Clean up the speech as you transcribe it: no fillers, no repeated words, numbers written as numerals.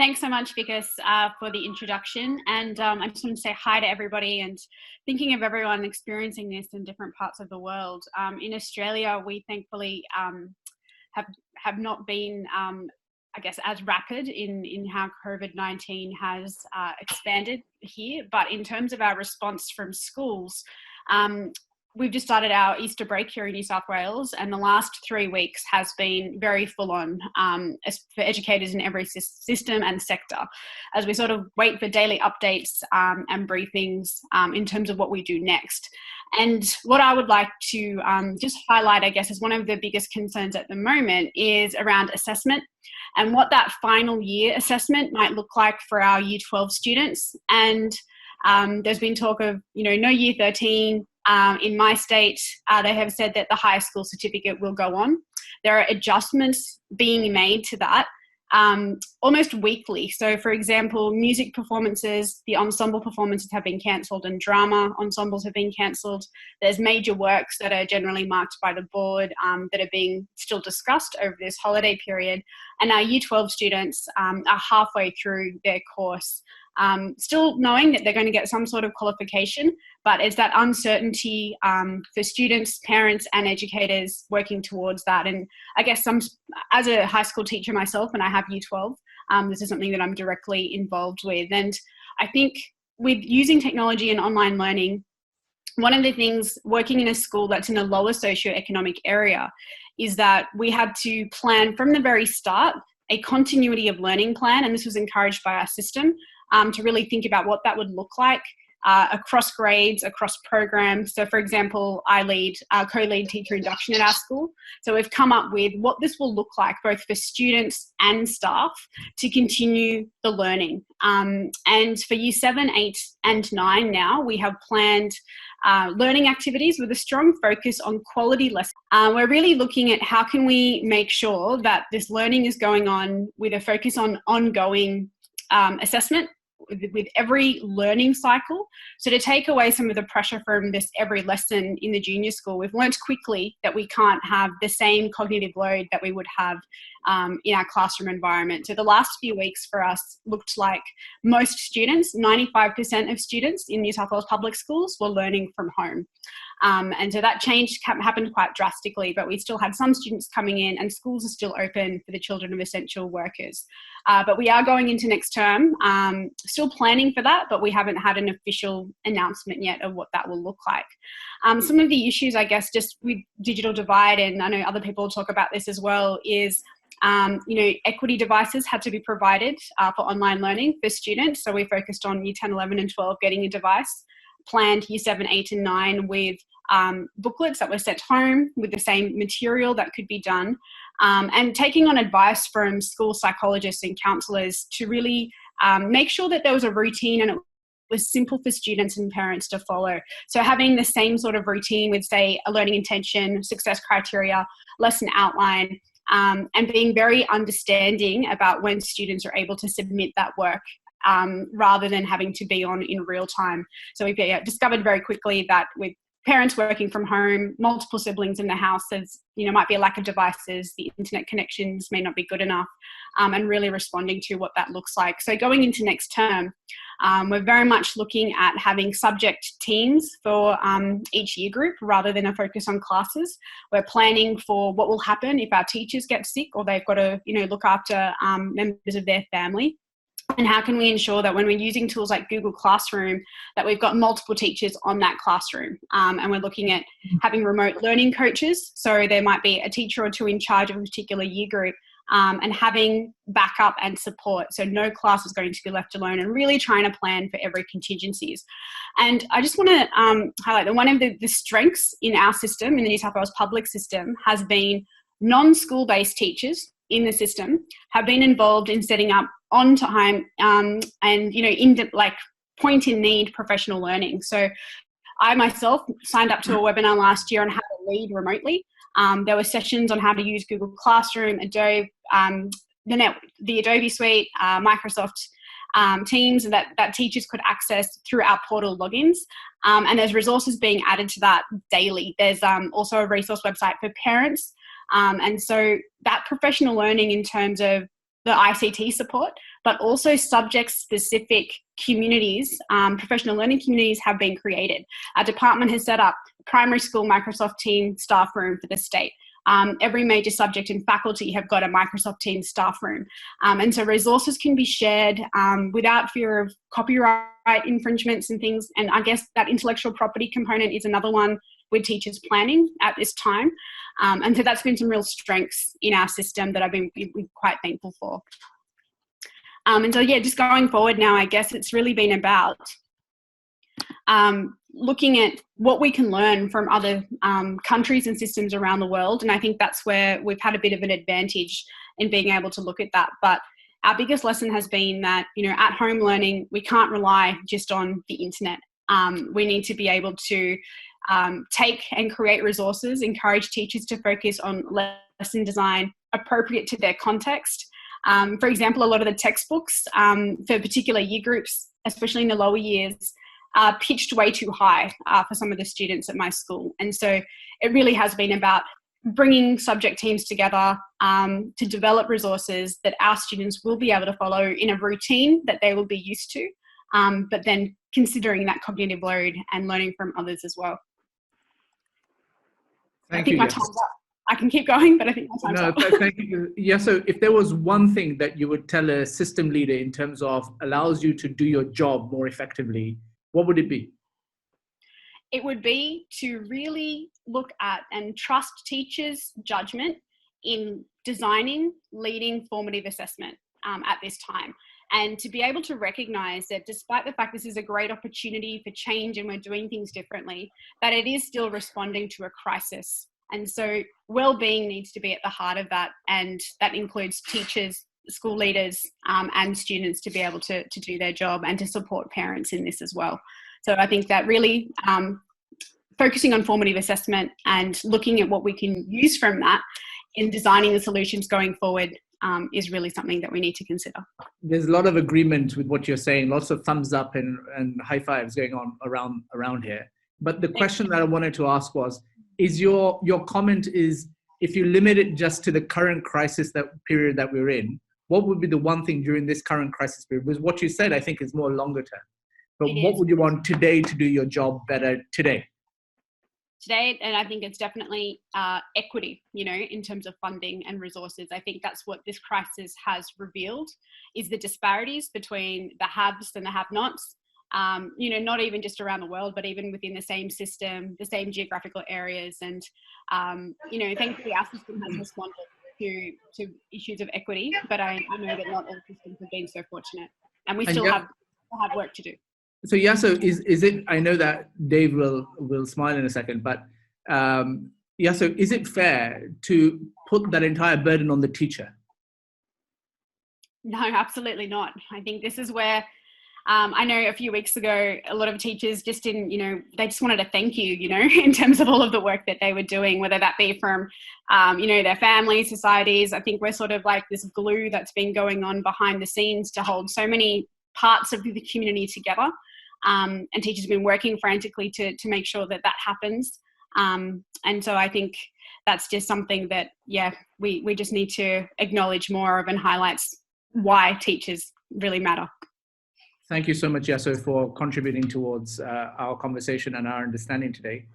Thanks so much, Vikas, for the introduction. And I just want to say hi to everybody and thinking of everyone experiencing this in different parts of the world. In Australia, we thankfully have not been, I guess, as rapid in how COVID-19 has expanded here. But in terms of our response from schools, we've just started our Easter break here in New South Wales, and the last 3 weeks has been very full on for educators in every system and sector, as we sort of wait for daily updates and briefings in terms of what we do next. And what I would like to just highlight, I guess, as one of the biggest concerns at the moment is around assessment and what that final year assessment might look like for our Year 12 students. And there's been talk of, no Year 13. In my state, they have said that the high school certificate will go on. There are adjustments being made to that almost weekly. So, for example, music performances, the ensemble performances have been cancelled, and drama ensembles have been cancelled. There's major works that are generally marked by the board that are being still discussed over this holiday period. And our Year 12 students are halfway through their course, still knowing that they're going to get some sort of qualification, but it's that uncertainty for students, parents and educators working towards that. And I guess as a high school teacher myself, and I have Year 12, this is something that I'm directly involved with. And I think with using technology and online learning, one of the things working in a school that's in a lower socioeconomic area is that we had to plan from the very start a continuity of learning plan, and this was encouraged by our system to really think about what that would look like across grades, across programs. So, for example, I co-lead teacher induction at our school. So we've come up with what this will look like both for students and staff to continue the learning. And for Year 7, 8 and 9 now, we have planned learning activities with a strong focus on quality lessons. We're really looking at how can we make sure that this learning is going on with a focus on ongoing assessment with every learning cycle. So to take away some of the pressure from this every lesson in the junior school, we've learnt quickly that we can't have the same cognitive load that we would have in our classroom environment. So the last few weeks for us looked like most students, 95% of students in New South Wales public schools were learning from home. And so that change happened quite drastically, but we still had some students coming in, and schools are still open for the children of essential workers. But we are going into next term, still planning for that, but we haven't had an official announcement yet of what that will look like. Some of the issues, I guess, just with digital divide, and I know other people talk about this as well, is equity devices had to be provided for online learning for students. So we focused on Year 10, 11 and 12 getting a device, planned Year 7, 8 and 9 with booklets that were sent home with the same material that could be done, and taking on advice from school psychologists and counsellors to really make sure that there was a routine and it was simple for students and parents to follow. So having the same sort of routine with, say, a learning intention, success criteria, lesson outline, and being very understanding about when students are able to submit that work rather than having to be on in real time. So we've discovered very quickly that with parents working from home, multiple siblings in the house, there's might be a lack of devices, the internet connections may not be good enough, and really responding to what that looks like. So going into next term, we're very much looking at having subject teams for each year group rather than a focus on classes. We're planning for what will happen if our teachers get sick or they've got to look after members of their family. And how can we ensure that when we're using tools like Google Classroom, that we've got multiple teachers on that classroom? And we're looking at having remote learning coaches. So there might be a teacher or two in charge of a particular year group, and having backup and support. So no class is going to be left alone, and really trying to plan for every contingencies. And I just want to highlight that one of the strengths in our system, in the New South Wales public system, has been non-school-based teachers in the system have been involved in setting up on time and point in need professional learning. So I myself signed up to a webinar last year on how to lead remotely. There were sessions on how to use Google Classroom, Adobe, the Adobe Suite, Microsoft Teams, and that teachers could access through our portal logins. And there's resources being added to that daily. There's also a resource website for parents. And so that professional learning in terms of the ICT support but also subject-specific communities, professional learning communities have been created. Our department has set up a primary school Microsoft Teams staff room for the state. Every major subject and faculty have got a Microsoft Teams staff room. And so resources can be shared without fear of copyright infringements and things. And I guess that intellectual property component is another one with teachers planning at this time. And so that's been some real strengths in our system that I've been quite thankful for. And so, yeah, just going forward now, I guess it's really been about looking at what we can learn from other countries and systems around the world. And I think that's where we've had a bit of an advantage in being able to look at that. But our biggest lesson has been that, you know, at home learning, we can't rely just on the internet. We need to be able to take and create resources, encourage teachers to focus on lesson design appropriate to their context. For example, a lot of the textbooks for particular year groups, especially in the lower years, are pitched way too high for some of the students at my school. And so it really has been about bringing subject teams together to develop resources that our students will be able to follow in a routine that they will be used to, but then considering that cognitive load and learning from others as well. I think my time's up. I can keep going, but I think my time's up. Thank you. Yeah, so if there was one thing that you would tell a system leader in terms of allows you to do your job more effectively, what would it be? It would be to really look at and trust teachers' judgment in designing, leading formative assessment at this time. And to be able to recognise that despite the fact this is a great opportunity for change and we're doing things differently, that it is still responding to a crisis. And so well-being needs to be at the heart of that. And that includes teachers, school leaders and students to be able to do their job and to support parents in this as well. So I think that really focusing on formative assessment and looking at what we can use from that in designing the solutions going forward is really something that we need to consider. There's a lot of agreement with what you're saying, lots of thumbs up and high fives going on around here. But the question that I wanted to ask was, is your comment is, if you limit it just to the current crisis period that we're in, what would be the one thing during this current crisis period? Because what you said, I think, is more longer term. But what would you want today to do your job better today? Today, and I think it's definitely equity, you know, in terms of funding and resources. I think that's what this crisis has revealed, is the disparities between the haves and the have-nots. You know, not even just around the world, but even within the same system, the same geographical areas. And, you know, thankfully our system has responded to issues of equity, but I know that not all systems have been so fortunate, and we still have work to do. So yeah, so is it, I know that Dave will smile in a second, but yeah, so is it fair to put that entire burden on the teacher? No, absolutely not. I think this is where I know a few weeks ago, a lot of teachers just didn't, you know, they just wanted to thank you, you know, in terms of all of the work that they were doing, whether that be from, you know, their families, societies. I think we're sort of like this glue that's been going on behind the scenes to hold so many parts of the community together. And teachers have been working frantically to make sure that that happens. And so I think that's just something that, yeah, we just need to acknowledge more of and highlights why teachers really matter. Thank you so much, Yaso, for contributing towards our conversation and our understanding today.